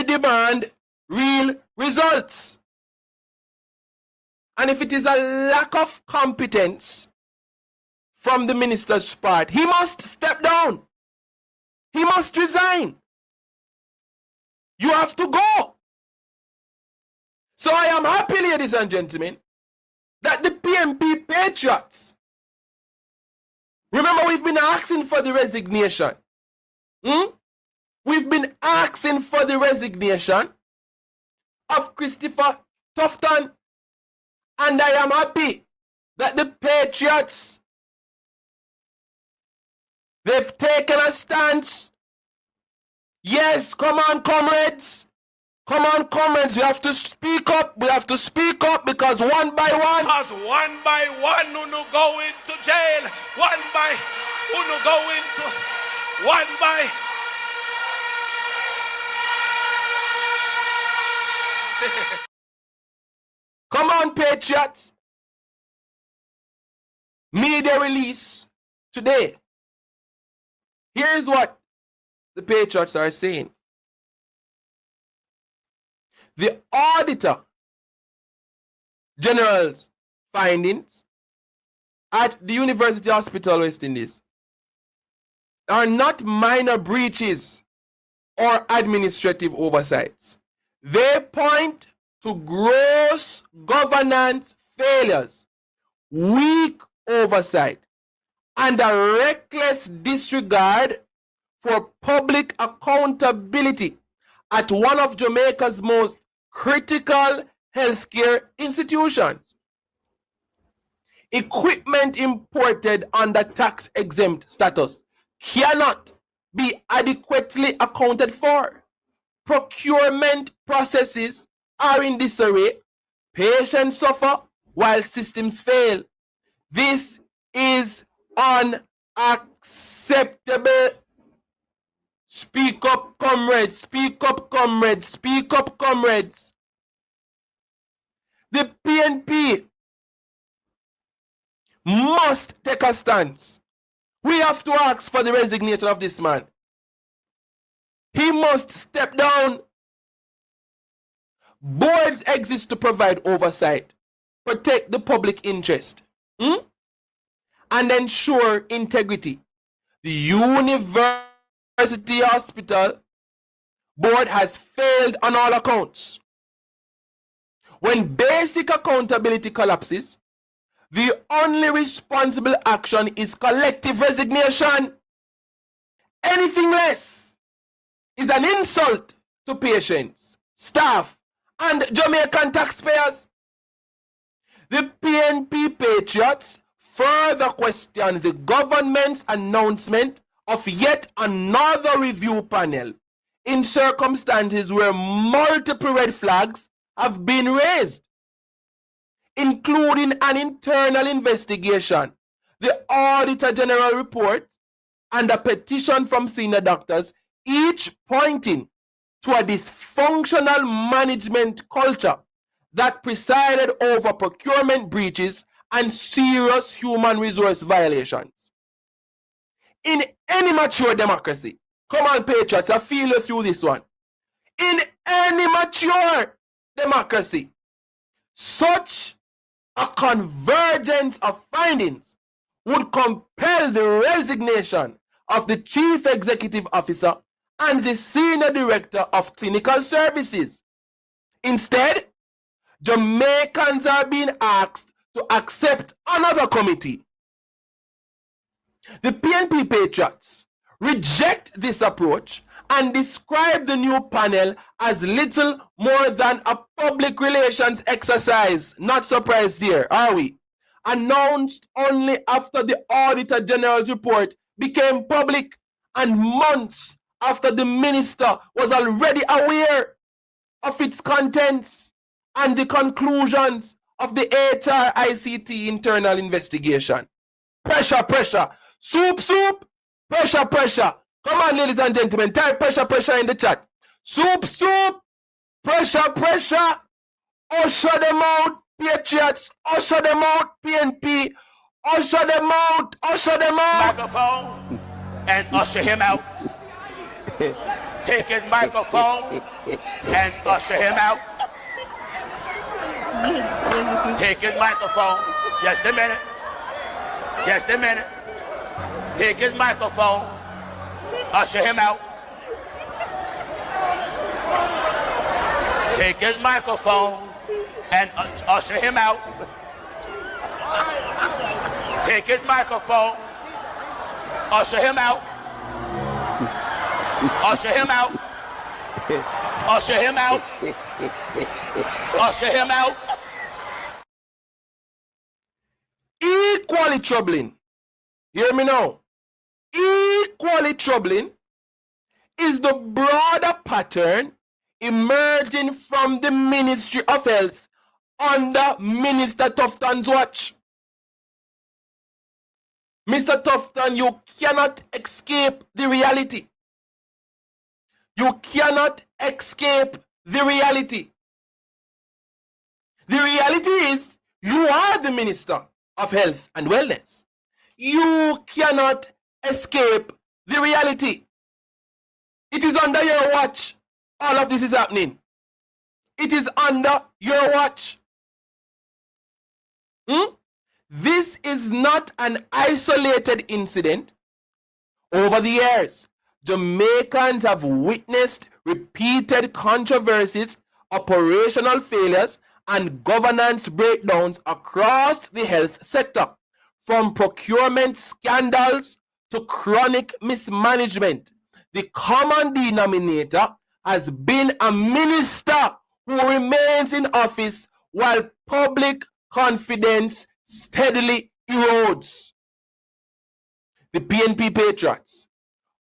demand real results. And if it is a lack of competence from the minister's part, he must step down. He must resign. You have to go. So I am happy, ladies and gentlemen, that the PNP Patriots, remember, we've been asking for the resignation. We've been asking for the resignation of Christopher Tufton, and I am happy that the Patriots, they've taken a stance. Yes, come on, comrades. Come on, comrades. We have to speak up. We have to speak up because one by one. Because one by one, who no go into jail. One by who no go into. One by. Come on, Patriots. Media release today. Here's what the Patriots are saying. The Auditor General's findings at the University Hospital, West Indies, are not minor breaches or administrative oversights. They point to gross governance failures, weak oversight, and a reckless disregard for public accountability at one of Jamaica's most critical healthcare institutions. Equipment imported under tax-exempt status cannot be adequately accounted for. Procurement processes are in disarray. Patients suffer while systems fail. This is unacceptable. Speak up, comrades. Speak up, comrades. Speak up, comrades. The PNP must take a stance. We have to ask for the resignation of this man. He must step down. Boards exist to provide oversight, protect the public interest, and ensure integrity. The University Hospital Board has failed on all accounts. When basic accountability collapses, the only responsible action is collective resignation. Anything less is an insult to patients, staff, and Jamaican taxpayers. The PNP Patriots further question the government's announcement of yet another review panel in circumstances where multiple red flags have been raised, including an internal investigation, the Auditor General report, and a petition from senior doctors, each pointing to a dysfunctional management culture that presided over procurement breaches and serious human resource violations. In any mature democracy, come on, Patriots, I feel you through this one. In any mature democracy, such a convergence of findings would compel the resignation of the Chief Executive Officer and the Senior Director of Clinical Services. Instead, Jamaicans are being asked to accept another committee. The PNP Patriots reject this approach and describe the new panel as little more than a public relations exercise. Not surprised here, are we? Announced only after the Auditor General's report became public and months after the minister was already aware of its contents and the conclusions of the HR-ICT internal investigation. Pressure, pressure. Soup, soup. Pressure, pressure. Come on, ladies and gentlemen. Type pressure, pressure in the chat. Soup, soup. Pressure, pressure. Usher them out, Patriots. Usher them out, PNP. Usher them out. Usher them out. Microphone and usher him out. take his microphone and usher him out. Take his microphone. Just a minute. Just a minute. Take his microphone. Usher him out. Take his microphone and usher him out. Take his microphone. Usher him out. Usher him out. Usher him out. Usher him out. Equally troubling, hear me now, equally troubling is the broader pattern emerging from the Ministry of Health under Minister Tufton's watch. Mr. Tufton, you cannot escape the reality. You cannot escape the reality. The reality is you are the Minister of Health and Wellness. You cannot escape the reality. It is under your watch. All of this is happening. It is under your watch. This is not an isolated incident. Over the years, Jamaicans have witnessed repeated controversies, operational failures, and governance breakdowns across the health sector, from procurement scandals to chronic mismanagement. The common denominator has been a minister who remains in office while public confidence steadily erodes. The PNP Patriots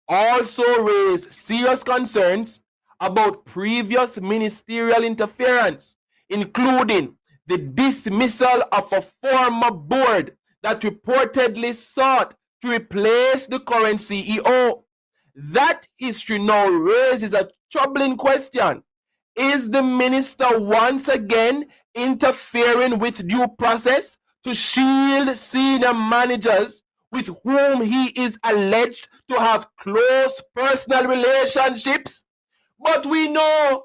also raised serious concerns about previous ministerial interference, including the dismissal of a former board that reportedly sought to replace the current CEO. That history now raises a troubling question. Is the minister once again interfering with due process to shield senior managers with whom he is alleged to have close personal relationships? But we know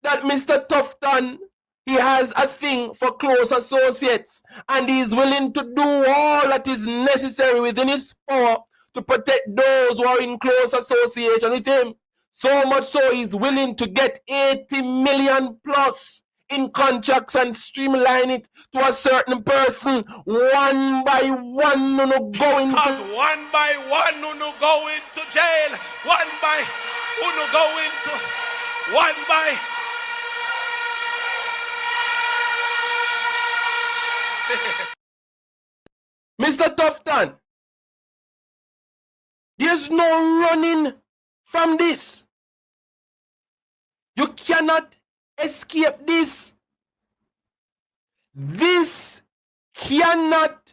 that Mr. Tufton, he has a thing for close associates, and he is willing to do all that is necessary within his power to protect those who are in close association with him. So much so he's willing to get 80 million plus in contracts and streamline it to a certain person, one by one, going Because one by one, go into jail. One by go into one by. Mr. Tufton, there's no running from this. You cannot escape this. This cannot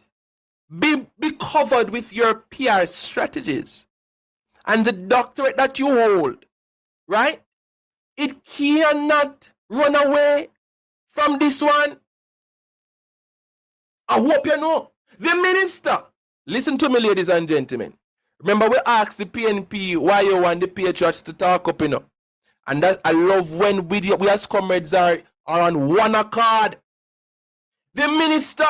be covered with your PR strategies and the doctorate that you hold, right? It cannot run away from this one. I hope you know. The minister, listen to me, ladies and gentlemen. Remember, we asked the PNP why you want the Patriots to talk up, And that I love when we as comrades are on one accord. The minister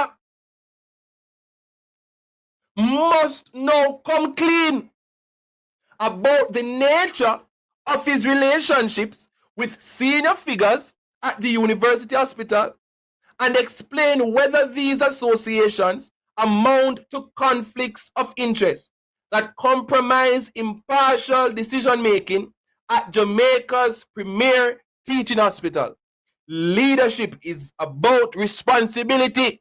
must now come clean about the nature of his relationships with senior figures at the university hospital and explain whether these associations amount to conflicts of interest that compromise impartial decision-making at Jamaica's premier teaching hospital. Leadership is about responsibility.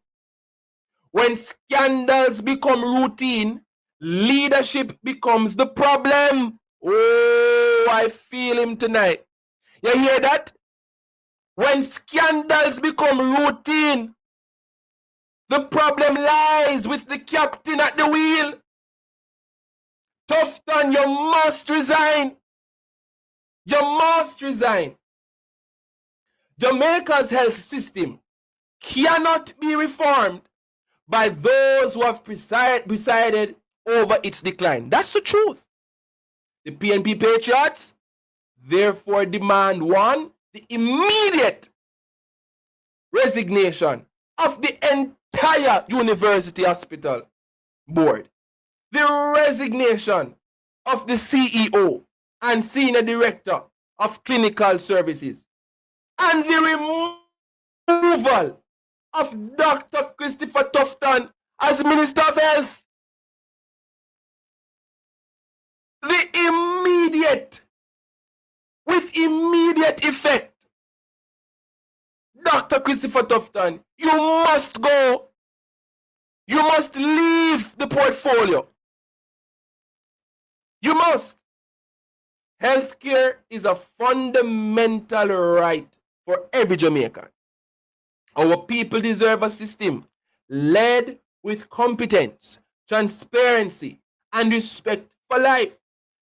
When scandals become routine, leadership becomes the problem. Oh, I feel him tonight. You hear that? When scandals become routine, the problem lies with the captain at the wheel. Tufton, you must resign. You must resign. Jamaica's health system cannot be reformed by those who have presided over its decline. That's the truth. The PNP Patriots, therefore demand one, the immediate resignation of the entire university hospital board, the resignation of the CEO and senior director of clinical services, and the removal of Dr. Christopher Tufton as Minister of Health. With immediate effect, Dr. Christopher Tufton, you must go. You must leave the portfolio. You must. Healthcare is a fundamental right for every Jamaican. Our people deserve a system led with competence, transparency, and respect for life,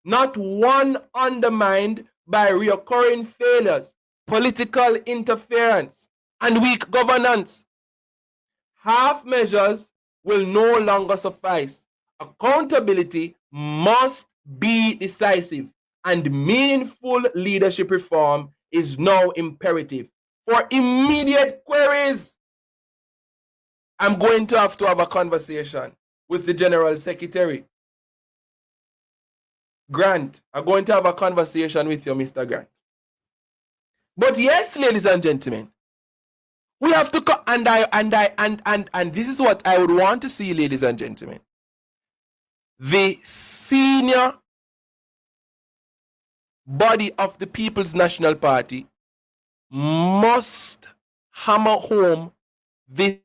not one undermined by recurring failures, political interference, and weak governance. Half measures will no longer suffice. Accountability must be decisive, and meaningful leadership reform is now imperative. For immediate queries, I'm going to have a conversation with the General Secretary. Grant, I'm going to have a conversation with you, Mr. Grant. But yes, ladies and gentlemen, we have to and this is what I would want to see, ladies and gentlemen. The senior body of the People's National Party must hammer home this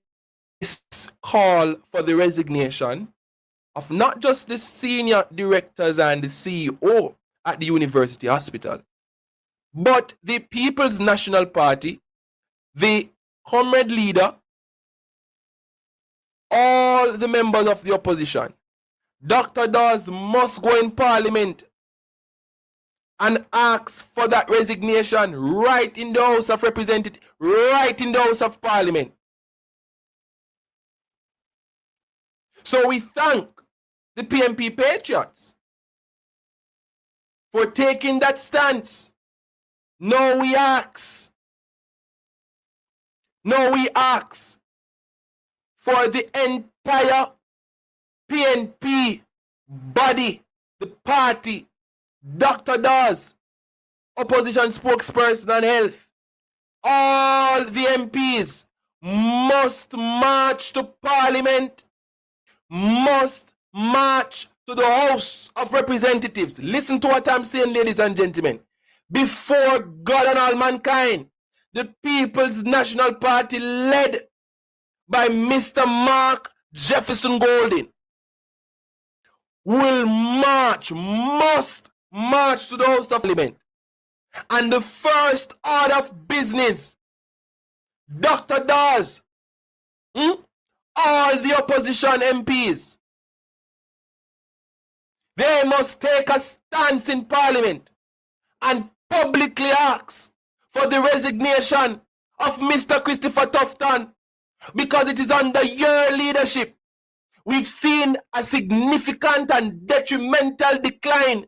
call for the resignation of not just the senior directors and the CEO at the university hospital, but the People's National Party, the comrade leader, all the members of the opposition. Dr. Dawes must go in Parliament and ask for that resignation right in the House of Representatives, right in the House of Parliament. So we thank the PNP Patriots for taking that stance. Now we ask for the entire PNP body, the party, Dr. Dawes, opposition spokesperson on health, all the MPs must march to Parliament, must march to the House of Representatives. Listen to what I'm saying, ladies and gentlemen. Before God and all mankind, the People's National Party, led by Mr. Mark Jefferson Golding, must march to the House of Parliament. And the first order of business, Dr. Dawes, all the opposition MPs, they must take a stance in Parliament and publicly ask for the resignation of Mr. Christopher Tufton, because it is under your leadership we've seen a significant and detrimental decline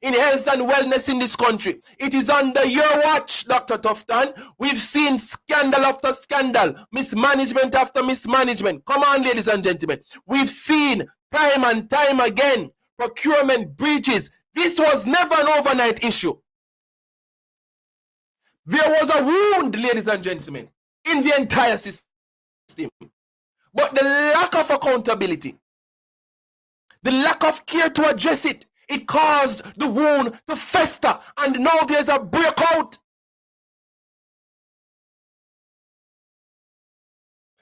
in health and wellness in this country. It is under your watch, Dr. Tufton. We've seen scandal after scandal, mismanagement after mismanagement. Come on, ladies and gentlemen. We've seen time and time again procurement breaches. This was never an overnight issue. There was a wound, ladies and gentlemen, in the entire system. But the lack of accountability, the lack of care to address it, it caused the wound to fester, and now there's a breakout.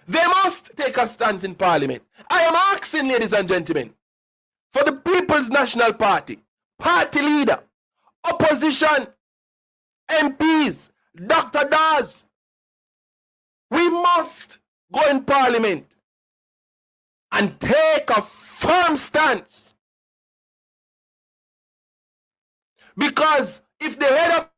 They must take a stance in Parliament. I am asking, ladies and gentlemen, for the People's National Party, party leader, opposition, MPs, Dr. Dawes, we must go in Parliament and take a firm stance. Because if the head of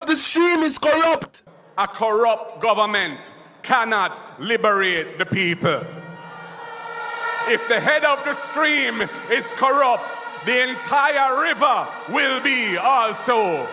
the stream is corrupt, a corrupt government cannot liberate the people. If the head of the stream is corrupt, the entire river will be also.